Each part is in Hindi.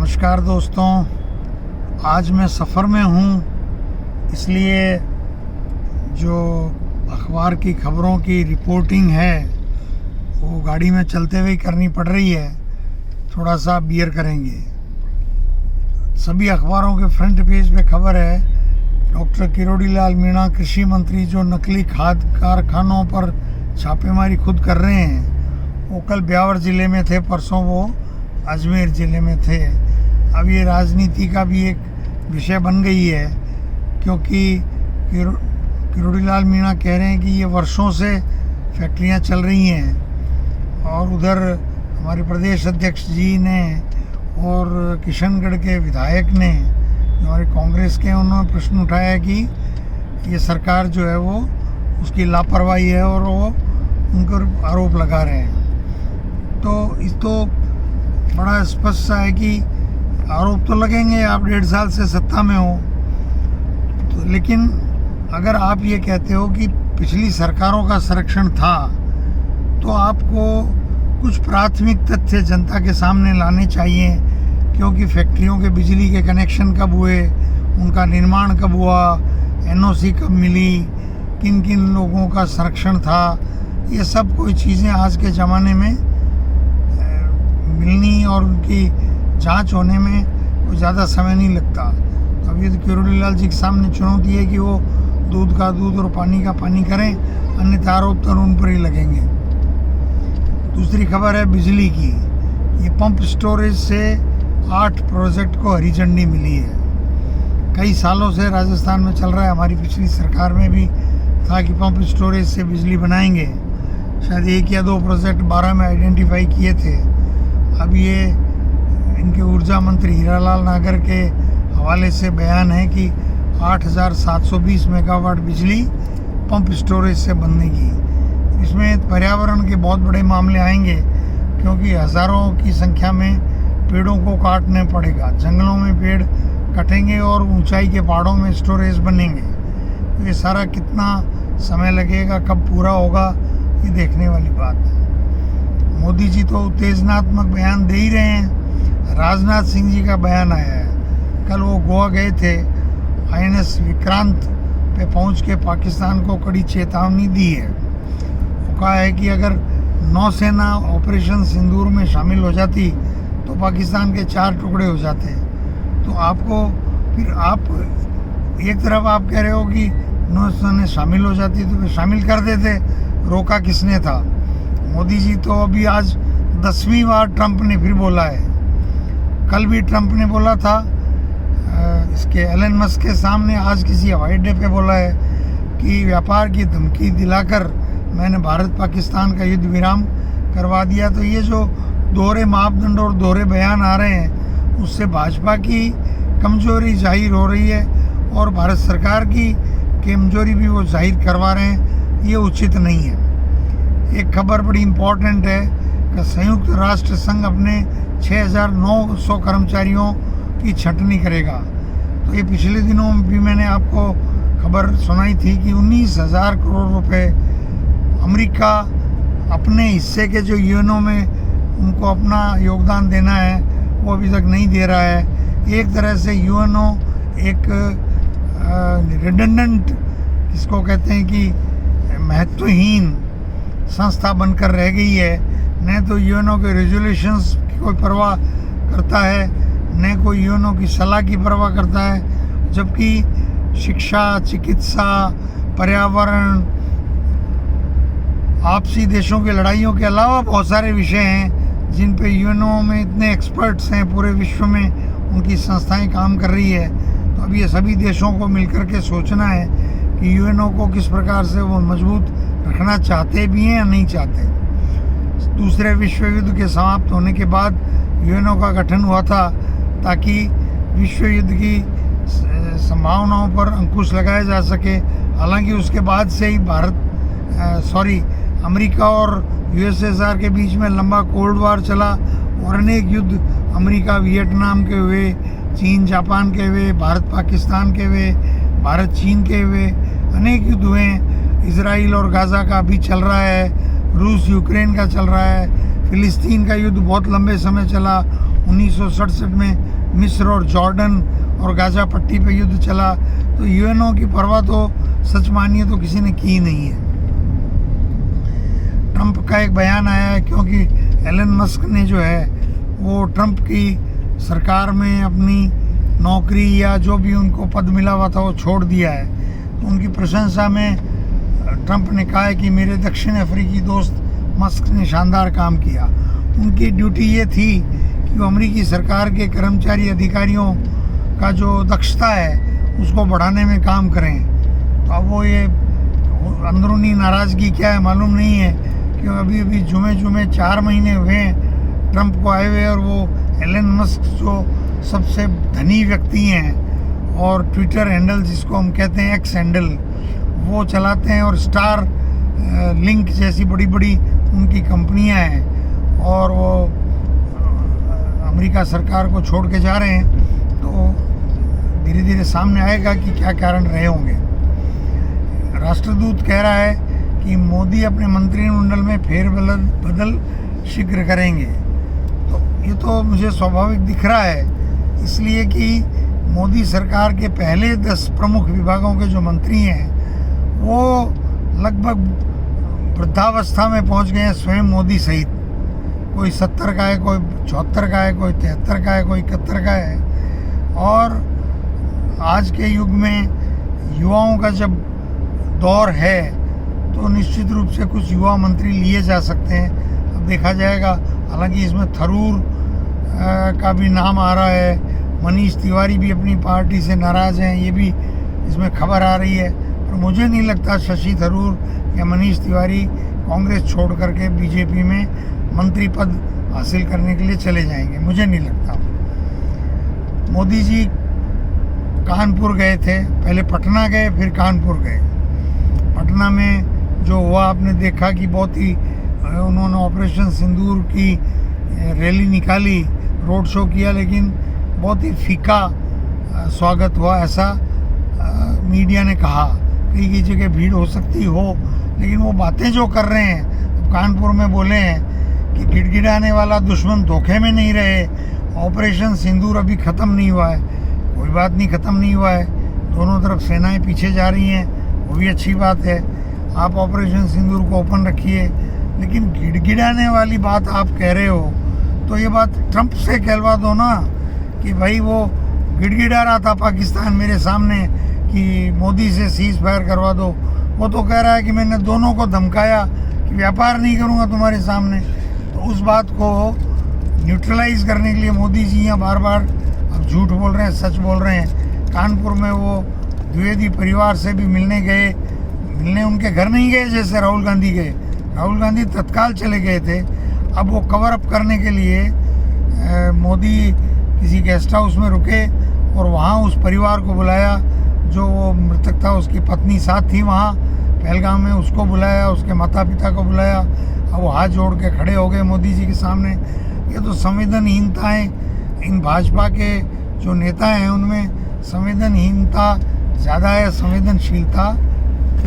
नमस्कार दोस्तों, आज मैं सफ़र में हूँ, इसलिए जो अखबार की खबरों की रिपोर्टिंग है वो गाड़ी में चलते हुए करनी पड़ रही है। थोड़ा सा बियर करेंगे। सभी अखबारों के फ्रंट पेज पे खबर है, डॉक्टर किरोड़ी लाल मीणा कृषि मंत्री जो नकली खाद कारखानों पर छापेमारी खुद कर रहे हैं। वो कल ब्यावर ज़िले में थे, परसों वो अजमेर ज़िले में थे। अब ये राजनीति का भी एक विषय बन गई है, क्योंकि किरोड़ी लाल मीणा कह रहे हैं कि ये वर्षों से फैक्ट्रियां चल रही हैं, और उधर हमारे प्रदेश अध्यक्ष जी ने और किशनगढ़ के विधायक ने जो हमारे कांग्रेस के, उन्होंने प्रश्न उठाया कि ये सरकार जो है वो उसकी लापरवाही है और वो उन पर आरोप लगा रहे हैं। तो इस तो बड़ा स्पष्ट सा है कि आरोप तो लगेंगे, आप 1.5 साल से सत्ता में हो। तो लेकिन अगर आप ये कहते हो कि पिछली सरकारों का संरक्षण था, तो आपको कुछ प्राथमिक तथ्य जनता के सामने लाने चाहिए, क्योंकि फैक्ट्रियों के बिजली के कनेक्शन कब हुए, उनका निर्माण कब हुआ, एनओसी कब मिली, किन किन लोगों का संरक्षण था, ये सब कोई चीज़ें आज के ज़माने में मिलनी और उनकी जांच होने में कोई ज़्यादा समय नहीं लगता। तो अभी तो किरोड़ी लाल जी के सामने चुनौती है कि वो दूध का दूध और पानी का पानी करें, अन्यथा आरोप तो उन पर ही लगेंगे। दूसरी खबर है बिजली की। ये पंप स्टोरेज से 8 प्रोजेक्ट को हरी झंडी मिली है। कई सालों से राजस्थान में चल रहा है, हमारी पिछली सरकार में भी था कि पंप स्टोरेज से बिजली बनाएंगे। शायद 1 या 2 प्रोजेक्ट 12 में आइडेंटिफाई किए थे। अब ये इनके ऊर्जा मंत्री हीरालाल नागर के हवाले से बयान है कि 8,720 मेगावाट बिजली पंप स्टोरेज से बनेगी। इसमें पर्यावरण के बहुत बड़े मामले आएंगे, क्योंकि हज़ारों की संख्या में पेड़ों को काटने पड़ेगा, जंगलों में पेड़ कटेंगे और ऊंचाई के पहाड़ों में स्टोरेज बनेंगे। तो ये सारा कितना समय लगेगा, कब पूरा होगा, ये देखने वाली बात है। मोदी जी तो उत्तेजनात्मक बयान दे ही रहे हैं। राजनाथ सिंह जी का बयान आया है, कल वो गोवा गए थे, INS विक्रांत पे पहुंच के पाकिस्तान को कड़ी चेतावनी दी है। वो कहा है कि अगर नौसेना ऑपरेशन सिंदूर में शामिल हो जाती तो पाकिस्तान के 4 टुकड़े हो जाते। तो आपको फिर आप एक तरफ आप कह रहे हो कि नौसेना शामिल हो जाती तो फिर शामिल कर देते, रोका किसने था। मोदी जी तो अभी आज 10वीं बार ट्रंप ने फिर बोला है। कल भी ट्रंप ने बोला था इसके एलन मस्क के सामने, आज किसी हवाई अड्डे पे बोला है कि व्यापार की धमकी दिलाकर मैंने भारत पाकिस्तान का युद्ध विराम करवा दिया। तो ये जो दोहरे मापदंड और दोहरे बयान आ रहे हैं, उससे भाजपा की कमजोरी जाहिर हो रही है और भारत सरकार की कमजोरी भी वो जाहिर करवा रहे हैं। ये उचित नहीं है। एक खबर बड़ी इम्पोर्टेंट है कि संयुक्त राष्ट्र संघ अपने 6,900 कर्मचारियों की छंटनी करेगा। तो ये पिछले दिनों भी मैंने आपको खबर सुनाई थी कि 19,000 करोड़ रुपए अमेरिका अपने हिस्से के जो यूएनओ में उनको अपना योगदान देना है वो अभी तक नहीं दे रहा है। एक तरह से यूएनओ एक रिडंडेंट, इसको कहते हैं कि महत्वहीन संस्था बनकर रह गई है। न तो यूएनओ के रेजोल्यूशंस की कोई परवाह करता है, न कोई यूएनओ की सलाह की परवाह करता है, जबकि शिक्षा, चिकित्सा, पर्यावरण, आपसी देशों की लड़ाइयों के अलावा बहुत सारे विषय हैं जिन पे यूएनओ में इतने एक्सपर्ट्स हैं, पूरे विश्व में उनकी संस्थाएं काम कर रही है। तो अब ये सभी देशों को मिलकर के सोचना है कि यूएनओ को किस प्रकार से वो मजबूत रखना चाहते भी हैं या नहीं चाहते। दूसरे विश्व युद्ध के समाप्त होने के बाद यूएनओ का गठन हुआ था ताकि विश्व युद्ध की संभावनाओं पर अंकुश लगाया जा सके। हालांकि उसके बाद से ही अमेरिका और USSR के बीच में लंबा कोल्ड वार चला और अनेक युद्ध अमेरिका वियतनाम के हुए, चीन जापान के हुए, भारत पाकिस्तान के हुए, भारत चीन के हुए, अनेक युद्ध हुए। इजराइल और गाज़ा का भी चल रहा है, रूस यूक्रेन का चल रहा है, फिलिस्तीन का युद्ध बहुत लंबे समय चला। 1967 में मिस्र और जॉर्डन और गाजा पट्टी पे युद्ध चला, तो यूएनओ की परवाह तो सच मानिए तो किसी ने की नहीं है। ट्रंप का एक बयान आया है क्योंकि एलन मस्क ने जो है वो ट्रंप की सरकार में अपनी नौकरी या जो भी उनको पद मिला हुआ था वो छोड़ दिया है। तो उनकी प्रशंसा में ट्रंप ने कहा है कि मेरे दक्षिण अफ्रीकी दोस्त मस्क ने शानदार काम किया। उनकी ड्यूटी ये थी कि वो अमेरिकी सरकार के कर्मचारी अधिकारियों का जो दक्षता है उसको बढ़ाने में काम करें। तो अब वो ये अंदरूनी नाराज़गी क्या है मालूम नहीं है कि अभी जुमे 4 महीने हुए हैं ट्रंप को आए हुए, और वो एलन मस्क जो सबसे धनी व्यक्ति हैं और ट्विटर हैंडल जिसको हम कहते हैं एक्स हैंडल वो चलाते हैं, और स्टार लिंक जैसी बड़ी बड़ी उनकी कंपनियां हैं, और वो अमेरिका सरकार को छोड़ के जा रहे हैं। तो धीरे धीरे सामने आएगा कि क्या कारण रहे होंगे। राष्ट्रदूत कह रहा है कि मोदी अपने मंत्रिमंडल में फेरबदल शीघ्र करेंगे। तो ये तो मुझे स्वाभाविक दिख रहा है, इसलिए कि मोदी सरकार के पहले 10 प्रमुख विभागों के जो मंत्री हैं वो लगभग वृद्धावस्था में पहुंच गए हैं, स्वयं मोदी सहित। कोई 70 का है, कोई 74 का है, कोई 73 का है, कोई 71 का है। और आज के युग में युवाओं का जब दौर है तो निश्चित रूप से कुछ युवा मंत्री लिए जा सकते हैं। अब देखा जाएगा। हालांकि इसमें थरूर का भी नाम आ रहा है, मनीष तिवारी भी अपनी पार्टी से नाराज़ हैं, ये भी इसमें खबर आ रही है। पर मुझे नहीं लगता शशि थरूर या मनीष तिवारी कांग्रेस छोड़ करके बीजेपी में मंत्री पद हासिल करने के लिए चले जाएंगे, मुझे नहीं लगता। मोदी जी कानपुर गए थे, पहले पटना गए फिर कानपुर गए। पटना में जो हुआ आपने देखा कि बहुत ही उन्होंने ऑपरेशन सिंदूर की रैली निकाली, रोड शो किया, लेकिन बहुत ही फीका स्वागत हुआ ऐसा मीडिया ने कहा। कई जगह भीड़ हो सकती हो, लेकिन वो बातें जो कर रहे हैं, कानपुर में बोले हैं कि गिड़गिड़ाने वाला दुश्मन धोखे में नहीं रहे, ऑपरेशन सिंदूर अभी ख़त्म नहीं हुआ है। कोई बात नहीं, ख़त्म नहीं हुआ है, दोनों तरफ सेनाएं पीछे जा रही हैं, वो भी अच्छी बात है। आप ऑपरेशन सिंदूर को ओपन रखिए, लेकिन गिड़गिड़ाने वाली बात आप कह रहे हो तो ये बात ट्रंप से कहलवा दो ना कि भाई वो गिड़गिड़ा रहा था पाकिस्तान मेरे सामने कि मोदी से सीज फायर करवा दो। वो तो कह रहा है कि मैंने दोनों को धमकाया कि व्यापार नहीं करूँगा तुम्हारे सामने। तो उस बात को न्यूट्रलाइज करने के लिए मोदी जी यहाँ बार बार अब झूठ बोल रहे हैं, सच बोल रहे हैं। कानपुर में वो द्विवेदी परिवार से भी मिलने उनके घर नहीं गए जैसे राहुल गांधी गए। राहुल गांधी तत्काल चले गए थे। अब वो कवर अप करने के लिए मोदी किसी गेस्ट हाउस में रुके और वहाँ उस परिवार को बुलाया, जो वो मृतक था उसकी पत्नी साथ थी वहाँ पहलगाम में, उसको बुलाया, उसके माता पिता को बुलाया। अब वो हाथ जोड़ के खड़े हो गए मोदी जी के सामने। ये तो संवेदनहीनताएँ, इन भाजपा के जो नेता हैं उनमें संवेदनहीनता ज़्यादा है, संवेदनशीलता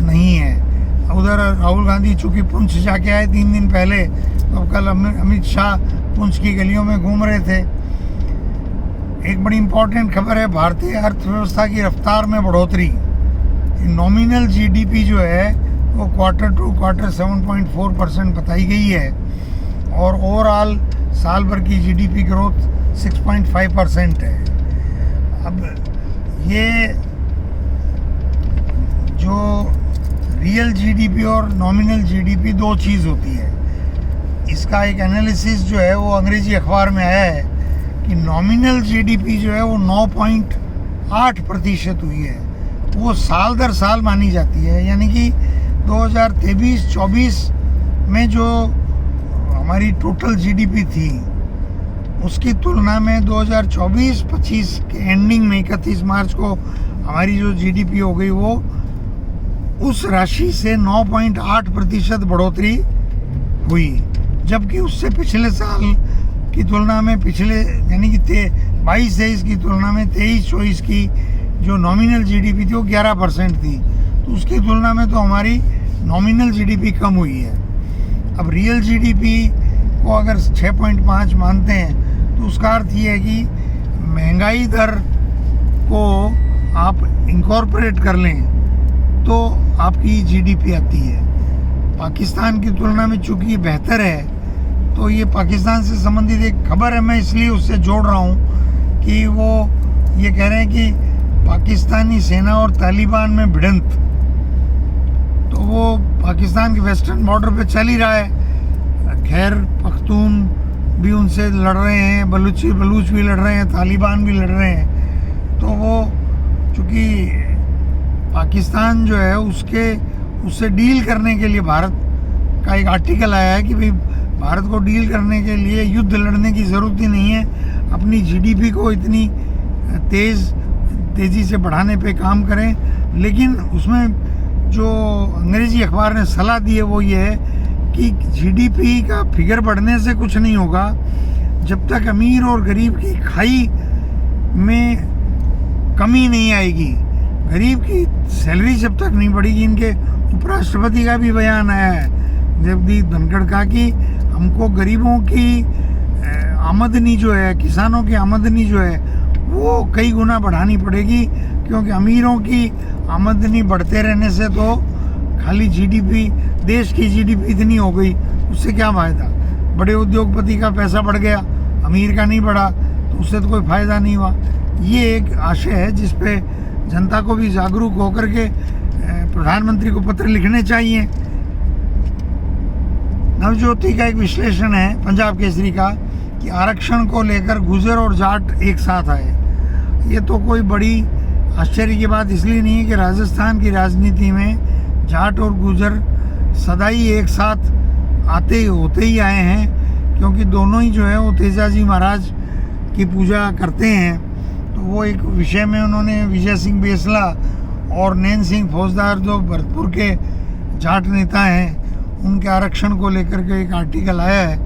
नहीं है। उधर राहुल गांधी चूँकि पुंछ जाके आए 3 दिन पहले, तो कल अमित शाह पुंछ की गलियों में घूम रहे थे। एक बड़ी इम्पोर्टेंट खबर है, भारतीय अर्थव्यवस्था की रफ्तार में बढ़ोतरी। नॉमिनल जीडीपी जो है वो क्वार्टर टू क्वार्टर 7.4% बताई गई है, और ओवरऑल साल भर की जीडीपी ग्रोथ 6.5% है। अब ये जो रियल जीडीपी और नॉमिनल जीडीपी 2 चीज़ होती है। इसका एक एनालिसिस जो है वो अंग्रेजी अखबार में आया है कि नॉमिनल जीडीपी जो है वो 9.8% हुई है। वो साल दर साल मानी जाती है, यानी कि 2023-24 में जो हमारी टोटल जीडीपी थी उसकी तुलना में 2024-25 के एंडिंग में 31 मार्च को हमारी जो जीडीपी हो गई वो उस राशि से 9.8% बढ़ोतरी हुई, जबकि उससे पिछले साल की तुलना में यानी कि 22-23 की तुलना में 23-24 की जो नॉमिनल जीडीपी थी वो 11% थी। तो उसकी तुलना में तो हमारी नॉमिनल जीडीपी कम हुई है। अब रियल जीडीपी को अगर 6.5 मानते हैं तो उसका अर्थ ये है कि महंगाई दर को आप इनकॉर्पोरेट कर लें तो आपकी जीडीपी आती है। पाकिस्तान की तुलना में चूँकि बेहतर है, तो ये पाकिस्तान से संबंधित एक खबर है, मैं इसलिए उससे जोड़ रहा हूँ कि वो ये कह रहे हैं कि पाकिस्तानी सेना और तालिबान में भिड़ंत, तो वो पाकिस्तान के वेस्टर्न बॉर्डर पे चल ही रहा है। खैर पख्तून भी उनसे लड़ रहे हैं, बलूच भी लड़ रहे हैं, तालिबान भी लड़ रहे हैं। तो वो चूँकि पाकिस्तान जो है उससे डील करने के लिए भारत का एक आर्टिकल आया है कि भाई भारत को डील करने के लिए युद्ध लड़ने की ज़रूरत ही नहीं है, अपनी जीडीपी को इतनी तेज़ी से बढ़ाने पे काम करें। लेकिन उसमें जो अंग्रेज़ी अखबार ने सलाह दी है वो ये है कि जीडीपी का फिगर बढ़ने से कुछ नहीं होगा जब तक अमीर और गरीब की खाई में कमी नहीं आएगी, गरीब की सैलरी जब तक नहीं बढ़ेगी। इनके उपराष्ट्रपति का भी बयान आया है जगदीप धनखड़ का कि हमको गरीबों की आमदनी जो है, किसानों की आमदनी जो है वो कई गुना बढ़ानी पड़ेगी, क्योंकि अमीरों की आमदनी बढ़ते रहने से तो खाली जीडीपी, देश की जीडीपी इतनी हो गई, उससे क्या फ़ायदा। बड़े उद्योगपति का पैसा बढ़ गया, अमीर का नहीं बढ़ा, तो उससे तो कोई फ़ायदा नहीं हुआ। ये एक आशय है जिस पे जनता को भी जागरूक होकर के प्रधानमंत्री को पत्र लिखने चाहिए। नवज्योति का एक विश्लेषण है पंजाब केसरी का कि आरक्षण को लेकर गुर्जर और जाट एक साथ आए। ये तो कोई बड़ी आश्चर्य की बात इसलिए नहीं है कि राजस्थान की राजनीति में जाट और गुर्जर सदा ही एक साथ होते ही आए हैं, क्योंकि दोनों ही जो है वो तेजाजी महाराज की पूजा करते हैं। तो वो एक विषय में उन्होंने विजय सिंह बेसला और नैन सिंह फौजदार जो भरतपुर के जाट नेता हैं, उनके आरक्षण को लेकर के एक आर्टिकल आया है।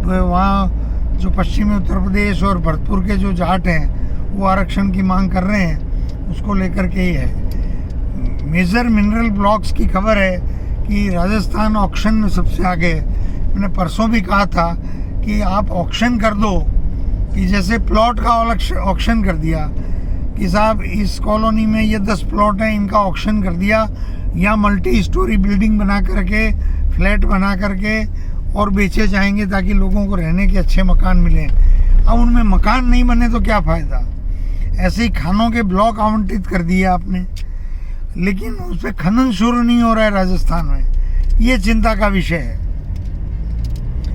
तो वहाँ जो पश्चिमी उत्तर प्रदेश और भरतपुर के जो जाट हैं वो आरक्षण की मांग कर रहे हैं, उसको लेकर के ही है। मेजर मिनरल ब्लॉक्स की खबर है कि राजस्थान ऑक्शन में सबसे आगे है। मैंने परसों भी कहा था कि आप ऑक्शन कर दो, कि जैसे प्लॉट का ऑक्शन कर दिया कि साहब इस कॉलोनी में ये 10 प्लॉट हैं, इनका ऑक्शन कर दिया, या मल्टी स्टोरी बिल्डिंग बना करके, फ्लैट बना करके और बेचे जाएंगे ताकि लोगों को रहने के अच्छे मकान मिलें। अब उनमें मकान नहीं बने तो क्या फ़ायदा। ऐसे ही खानों के ब्लॉक आवंटित कर दिए आपने, लेकिन उस पर खनन शुरू नहीं हो रहा है राजस्थान में। ये चिंता का विषय है।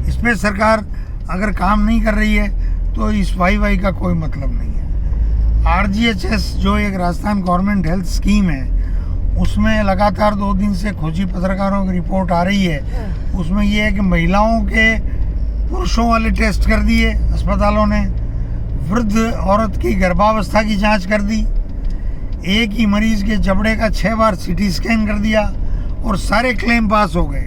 इस पर सरकार अगर काम नहीं कर रही है तो इस वाई का कोई मतलब नहीं है। RGHS जो एक राजस्थान गवर्नमेंट हेल्थ स्कीम है, उसमें लगातार 2 दिन से खोजी पत्रकारों की रिपोर्ट आ रही है। उसमें ये है कि महिलाओं के पुरुषों वाले टेस्ट कर दिए अस्पतालों ने, वृद्ध औरत की गर्भावस्था की जांच कर दी, एक ही मरीज के जबड़े का 6 बार CT स्कैन कर दिया और सारे क्लेम पास हो गए।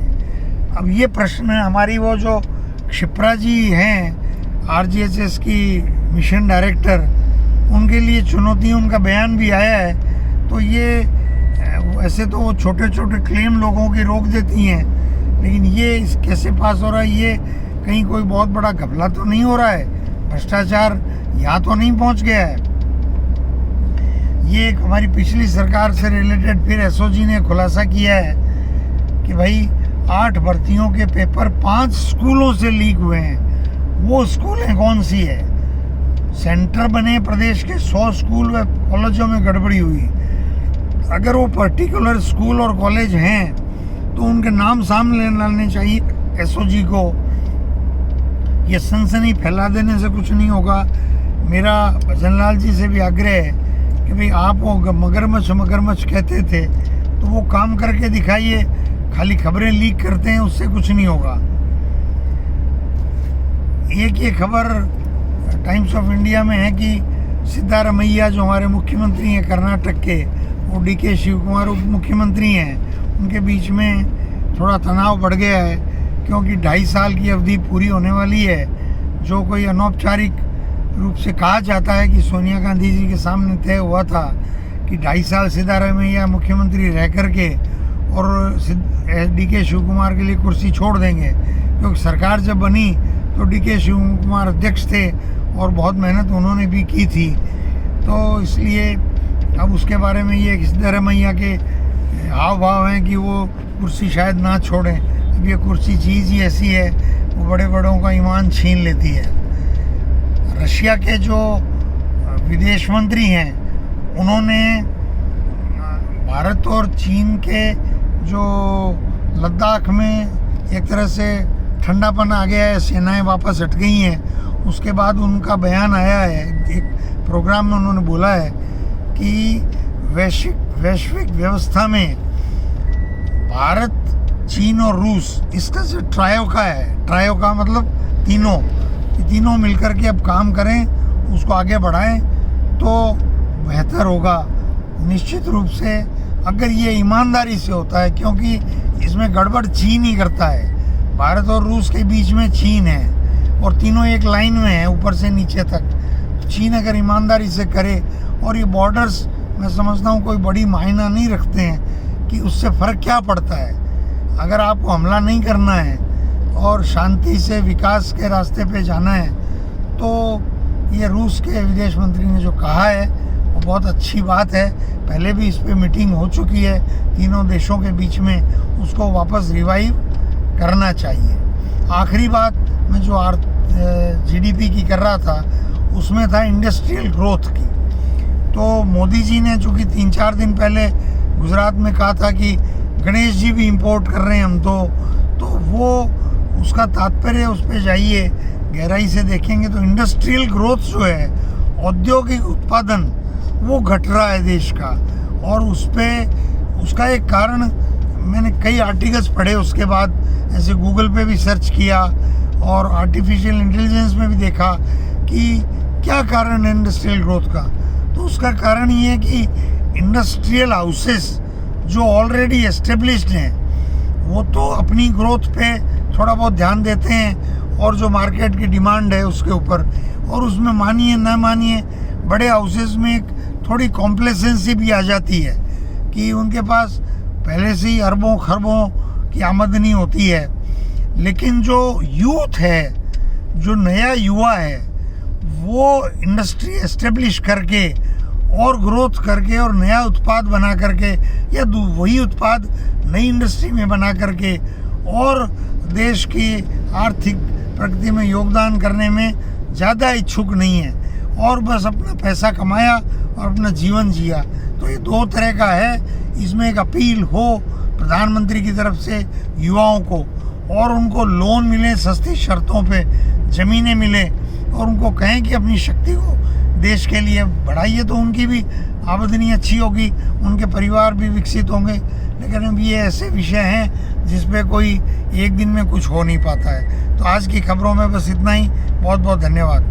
अब ये प्रश्न हमारी वो जो क्षिप्रा जी हैं RGHS की मिशन डायरेक्टर, उनके लिए चुनौती, उनका बयान भी आया है। तो ये ऐसे तो वो छोटे छोटे क्लेम लोगों की रोक देती हैं, लेकिन ये कैसे पास हो रहा है, ये कहीं कोई बहुत बड़ा घपला तो नहीं हो रहा है, भ्रष्टाचार यहाँ तो नहीं पहुँच गया है। ये एक हमारी पिछली सरकार से रिलेटेड फिर SOG ने खुलासा किया है कि भाई 8 भर्तियों के पेपर 5 स्कूलों से लीक हुए हैं। वो स्कूलें कौन सी है? सेंटर बने प्रदेश के 100 स्कूल व कॉलेजों में गड़बड़ी हुई। अगर वो पर्टिकुलर स्कूल और कॉलेज हैं तो उनके नाम सामने लाने चाहिए SOG को। ये सनसनी फैला देने से कुछ नहीं होगा। मेरा भजनलाल जी से भी आग्रह है कि भाई आप वो मगरमच्छ कहते थे तो वो काम करके दिखाइए, खाली खबरें लीक करते हैं उससे कुछ नहीं होगा। एक ये खबर टाइम्स ऑफ इंडिया में है कि सिद्धारमैया जो हमारे मुख्यमंत्री हैं कर्नाटक के, वो DK शिव कुमार उप मुख्यमंत्री हैं, उनके बीच में थोड़ा तनाव बढ़ गया है, क्योंकि 2.5 साल की अवधि पूरी होने वाली है। जो कोई अनौपचारिक रूप से कहा जाता है कि सोनिया गांधी जी के सामने तय हुआ था कि 2.5 साल सिद्धारमैया मुख्यमंत्री रह करके और DK शिव कुमार के लिए कुर्सी छोड़ देंगे, क्योंकि सरकार जब बनी तो DK शिव कुमार अध्यक्ष थे और बहुत मेहनत उन्होंने भी की थी। तो इसलिए अब उसके बारे में ये सिद्धरामैया के हाव भाव हैं कि वो कुर्सी शायद ना छोड़ें। अब ये कुर्सी चीज़ ही ऐसी है, वो बड़े बड़ों का ईमान छीन लेती है। रशिया के जो विदेश मंत्री हैं उन्होंने भारत और चीन के जो लद्दाख में एक तरह से ठंडापन आ गया है, सेनाएं वापस हट गई हैं, उसके बाद उनका बयान आया है, एक प्रोग्राम में उन्होंने बोला है कि वैश्विक व्यवस्था में भारत, चीन और रूस, इसका जो ट्रायो का मतलब तीनों मिलकर के अब काम करें, उसको आगे बढ़ाएं तो बेहतर होगा। निश्चित रूप से अगर ये ईमानदारी से होता है, क्योंकि इसमें गड़बड़ चीन ही करता है। भारत और रूस के बीच में चीन है और तीनों एक लाइन में है ऊपर से नीचे तक। चीन अगर ईमानदारी से करे, और ये बॉर्डर्स मैं समझता हूँ कोई बड़ी मायना नहीं रखते हैं कि उससे फ़र्क क्या पड़ता है। अगर आपको हमला नहीं करना है और शांति से विकास के रास्ते पे जाना है, तो ये रूस के विदेश मंत्री ने जो कहा है वो बहुत अच्छी बात है। पहले भी इस पे मीटिंग हो चुकी है तीनों देशों के बीच में, उसको वापस रिवाइव करना चाहिए। आखिरी बात मैं जो GDP की कर रहा था, उसमें था इंडस्ट्रियल ग्रोथ की। तो मोदी जी ने चूँकि 3-4 दिन पहले गुजरात में कहा था कि गणेश जी भी इंपोर्ट कर रहे हैं हम, तो वो उसका तात्पर्य, उस पर जाइए गहराई से देखेंगे तो इंडस्ट्रियल ग्रोथ जो है, औद्योगिक उत्पादन, वो घट रहा है देश का। और उसका एक कारण मैंने कई आर्टिकल्स पढ़े, उसके बाद ऐसे गूगल पे भी सर्च किया और आर्टिफिशियल इंटेलिजेंस में भी देखा कि क्या कारण है इंडस्ट्रियल ग्रोथ का। तो उसका कारण ये है कि इंडस्ट्रियल हाउसेस जो ऑलरेडी एस्टेब्लिश्ड हैं, वो तो अपनी ग्रोथ पे थोड़ा बहुत ध्यान देते हैं और जो मार्केट की डिमांड है उसके ऊपर, और उसमें मानिए ना मानिए बड़े हाउसेस में एक थोड़ी कॉम्प्लेसेंसी भी आ जाती है कि उनके पास पहले से ही अरबों खरबों की आमदनी होती है। लेकिन जो यूथ है, जो नया युवा है, वो इंडस्ट्री एस्टेब्लिश करके और ग्रोथ करके और नया उत्पाद बना करके, या वही उत्पाद नई इंडस्ट्री में बना करके और देश की आर्थिक प्रगति में योगदान करने में ज़्यादा इच्छुक नहीं है, और बस अपना पैसा कमाया और अपना जीवन जिया। तो ये दो तरह का है। इसमें एक अपील हो प्रधानमंत्री की तरफ से युवाओं को, और उनको लोन मिले सस्ती शर्तों पे, ज़मीनें मिले, और उनको कहें कि अपनी शक्ति को देश के लिए बढ़ाइए, तो उनकी भी आमदनी अच्छी होगी, उनके परिवार भी विकसित होंगे। लेकिन अब ये ऐसे विषय हैं जिस पे कोई एक दिन में कुछ हो नहीं पाता है। तो आज की खबरों में बस इतना ही। बहुत बहुत धन्यवाद।